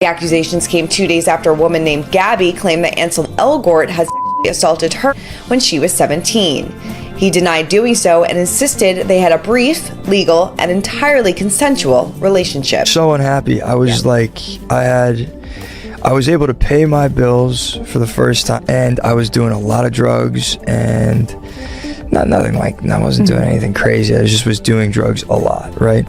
The accusations came 2 days after a woman named Gabby claimed that Ansel Elgort had sexually assaulted her when she was 17. He denied doing so and insisted they had a brief, legal, and entirely consensual relationship. So unhappy. I was I was able to pay my bills for the first time, and I was doing a lot of drugs, and nothing like, I wasn't doing anything crazy. I just was doing drugs a lot, right?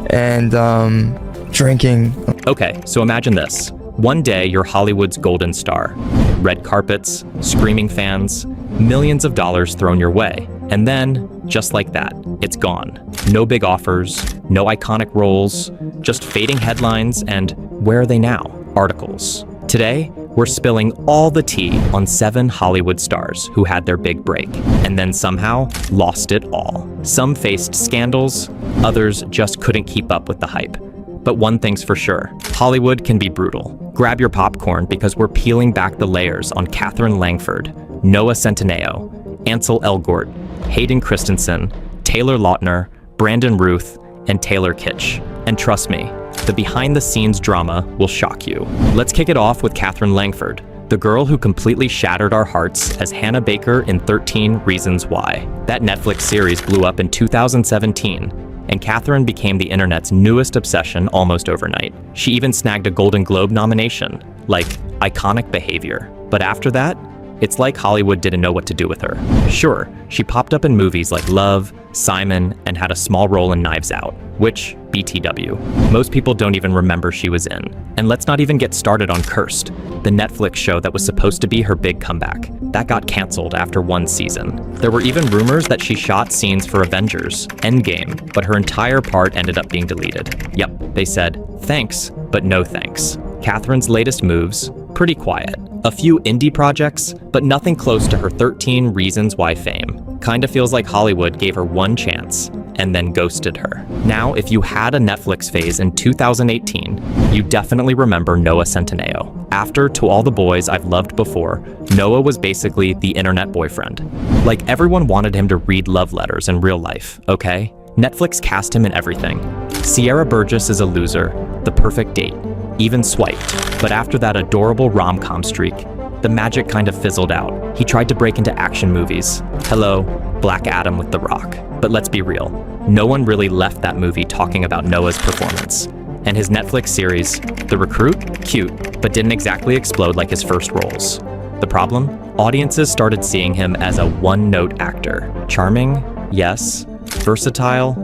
And drinking. Okay, so imagine this. One day, you're Hollywood's golden star. Red carpets, screaming fans, millions of dollars thrown your way. And then, just like that, it's gone. No big offers, no iconic roles, just fading headlines, and where are they now? Articles. Today, we're spilling all the tea on 7 Hollywood stars who had their big break, and then somehow lost it all. Some faced scandals, others just couldn't keep up with the hype. But one thing's for sure, Hollywood can be brutal. Grab your popcorn because we're peeling back the layers on Katherine Langford, Noah Centineo, Ansel Elgort, Hayden Christensen, Taylor Lautner, Brandon Ruth, and Taylor Kitsch. And trust me, the behind-the-scenes drama will shock you. Let's kick it off with Katherine Langford, the girl who completely shattered our hearts as Hannah Baker in 13 Reasons Why. That Netflix series blew up in 2017, and Katherine became the internet's newest obsession almost overnight. She even snagged a Golden Globe nomination, like iconic behavior. But after that, it's like Hollywood didn't know what to do with her. Sure, she popped up in movies like Love, Simon, and had a small role in Knives Out, which, BTW, most people don't even remember she was in. And let's not even get started on Cursed, the Netflix show that was supposed to be her big comeback. That got canceled after 1 season. There were even rumors that she shot scenes for Avengers Endgame, but her entire part ended up being deleted. Yep, they said, thanks, but no thanks. Katherine's latest moves, pretty quiet. A few indie projects, but nothing close to her 13 Reasons Why fame. Kinda feels like Hollywood gave her one chance and then ghosted her. Now, if you had a Netflix phase in 2018, you definitely remember Noah Centineo. After To All the Boys I've Loved Before, Noah was basically the internet boyfriend. Like, everyone wanted him to read love letters in real life, okay? Netflix cast him in everything. Sierra Burgess is a loser, The Perfect Date, even Swiped. But after that adorable rom-com streak, the magic kind of fizzled out. He tried to break into action movies. Hello, Black Adam with The Rock. But let's be real, no one really left that movie talking about Noah's performance. And his Netflix series, The Recruit, cute, but didn't exactly explode like his first roles. The problem? Audiences started seeing him as a one-note actor. Charming? Yes. Versatile?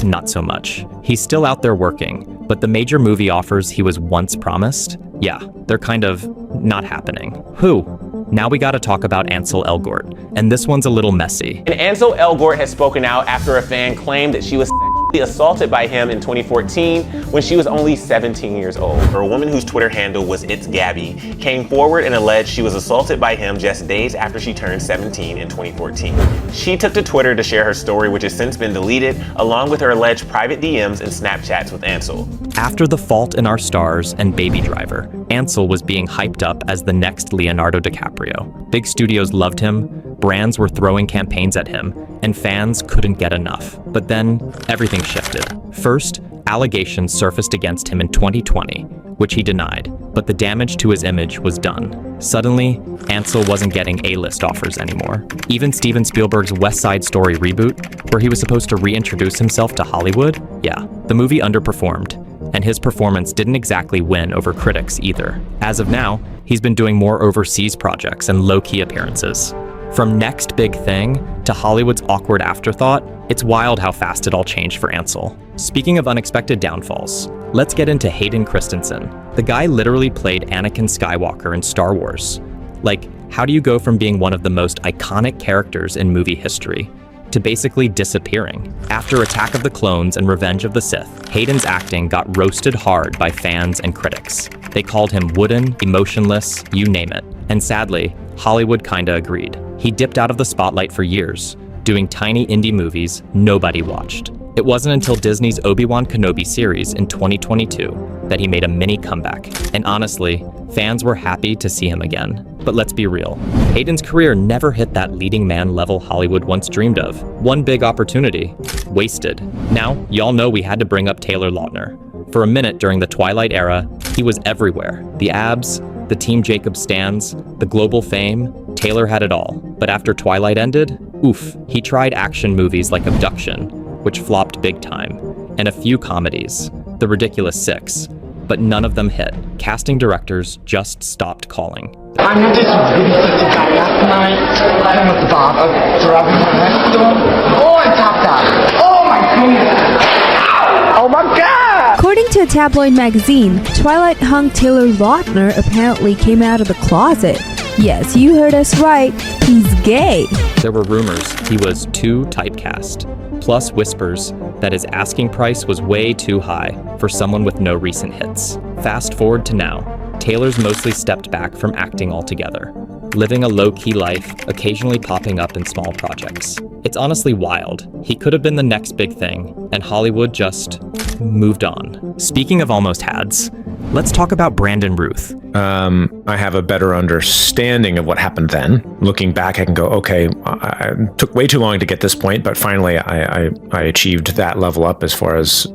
Not so much. He's still out there working, but the major movie offers he was once promised, yeah, they're kind of not happening. Now we gotta talk about Ansel Elgort, and this one's a little messy. And Ansel Elgort has spoken out after a fan claimed that she was sexually assaulted by him in 2014 when she was only 17 years old. A woman whose Twitter handle was It's Gabby came forward and alleged she was assaulted by him just days after she turned 17 in 2014. She took to Twitter to share her story, which has since been deleted, along with her alleged private DMs and Snapchats with Ansel. After The Fault in Our Stars and Baby Driver, Ansel was being hyped up as the next Leonardo DiCaprio. Big studios loved him, brands were throwing campaigns at him, and fans couldn't get enough. But then, everything shifted. First, allegations surfaced against him in 2020, which he denied, but the damage to his image was done. Suddenly, Ansel wasn't getting A-list offers anymore. Even Steven Spielberg's West Side Story reboot, where he was supposed to reintroduce himself to Hollywood, yeah, the movie underperformed, and his performance didn't exactly win over critics either. As of now, he's been doing more overseas projects and low-key appearances. From next big thing to Hollywood's awkward afterthought, it's wild how fast it all changed for Ansel. Speaking of unexpected downfalls, let's get into Hayden Christensen. The guy literally played Anakin Skywalker in Star Wars. Like, how do you go from being one of the most iconic characters in movie history to basically disappearing? After Attack of the Clones and Revenge of the Sith, Hayden's acting got roasted hard by fans and critics. They called him wooden, emotionless, you name it. And sadly, Hollywood kinda agreed. He dipped out of the spotlight for years, doing tiny indie movies nobody watched. It wasn't until Disney's Obi-Wan Kenobi series in 2022 that he made a mini comeback. And honestly, fans were happy to see him again. But let's be real, Hayden's career never hit that leading man level Hollywood once dreamed of. One big opportunity, wasted. Now, y'all know we had to bring up Taylor Lautner. For a minute during the Twilight era, he was everywhere. The abs, the Team Jacob stands, the global fame, Taylor had it all. But after Twilight ended, oof, he tried action movies like Abduction, which flopped big time, and a few comedies, The Ridiculous Six, but none of them hit. Casting directors just stopped calling. I met this really sexy guy last night. I am at the bar, driving my next door. Oh, and top that. Oh my goodness. Oh my god! According to a tabloid magazine, Twilight hunk Taylor Lautner apparently came out of the closet. Yes, you heard us right, he's gay. There were rumors he was too typecast, plus whispers that his asking price was way too high for someone with no recent hits. Fast forward to now, Taylor's mostly stepped back from acting altogether, living a low-key life, occasionally popping up in small projects. It's honestly wild. He could have been the next big thing, and Hollywood just moved on. Speaking of almost hads, let's talk about Brandon Ruth. I have a better understanding of what happened then. Looking back, I can go, okay, I took way too long to get this point, but finally I achieved that level up as far as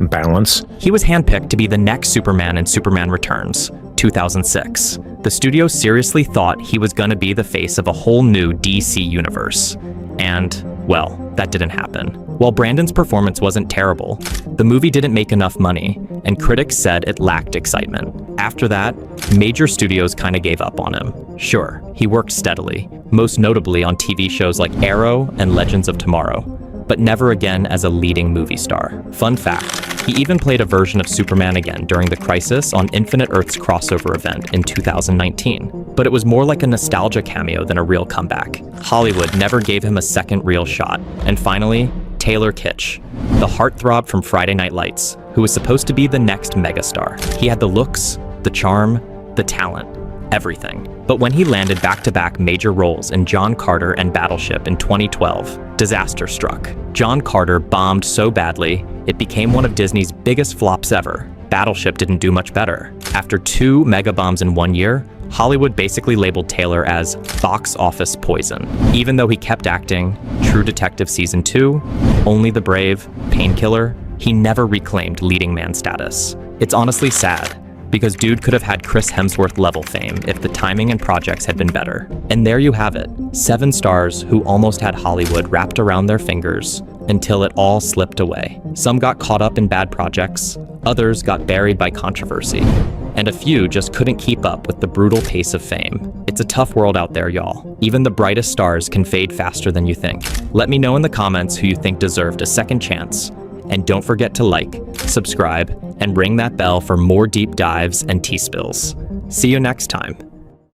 balance. He was handpicked to be the next Superman in Superman Returns, 2006. The studio seriously thought he was gonna be the face of a whole new DC universe. And, well, that didn't happen. While Brandon's performance wasn't terrible, the movie didn't make enough money, and critics said it lacked excitement. After that, major studios kinda gave up on him. Sure, he worked steadily, most notably on TV shows like Arrow and Legends of Tomorrow, but never again as a leading movie star. Fun fact, he even played a version of Superman again during the Crisis on Infinite Earths crossover event in 2019. But it was more like a nostalgia cameo than a real comeback. Hollywood never gave him a second real shot. And finally, Taylor Kitsch, the heartthrob from Friday Night Lights, who was supposed to be the next megastar. He had the looks, the charm, the talent, everything. But when he landed back-to-back major roles in John Carter and Battleship in 2012, disaster struck. John Carter bombed so badly, it became one of Disney's biggest flops ever. Battleship didn't do much better. After 2 mega bombs in 1 year, Hollywood basically labeled Taylor as box office poison. Even though he kept acting, True Detective Season 2, Only the Brave, Painkiller, he never reclaimed leading man status. It's honestly sad, because dude could have had Chris Hemsworth level fame if the timing and projects had been better. And there you have it, 7 stars who almost had Hollywood wrapped around their fingers until it all slipped away. Some got caught up in bad projects, others got buried by controversy, and a few just couldn't keep up with the brutal pace of fame. It's a tough world out there, y'all. Even the brightest stars can fade faster than you think. Let me know in the comments who you think deserved a second chance, and don't forget to like, subscribe, and ring that bell for more deep dives and tea spills. See you next time.